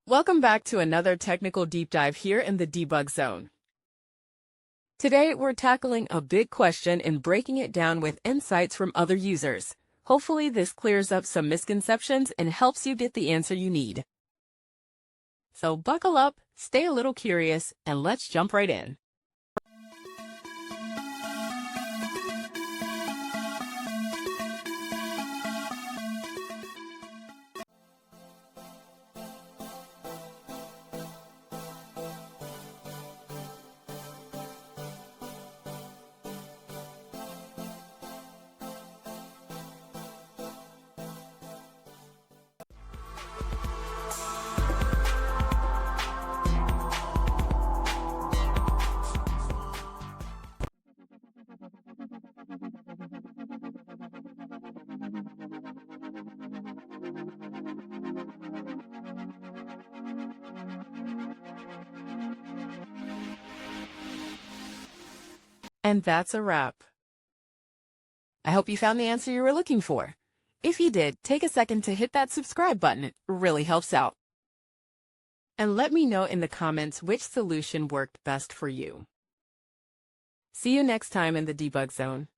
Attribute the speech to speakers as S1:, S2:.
S1: Welcome back to another technical deep dive here in the debug zone. Today, we're tackling a big question and breaking it down with insights from other users. Hopefully, this clears up some misconceptions and helps you get the answer you need. So buckle up, stay a little curious, and let's jump right in. And that's a wrap. I hope you found the answer you were looking for. If you did, take a second to hit that subscribe button. It really helps out. And let me know in the comments which solution worked best for you. See you next time in the debug zone.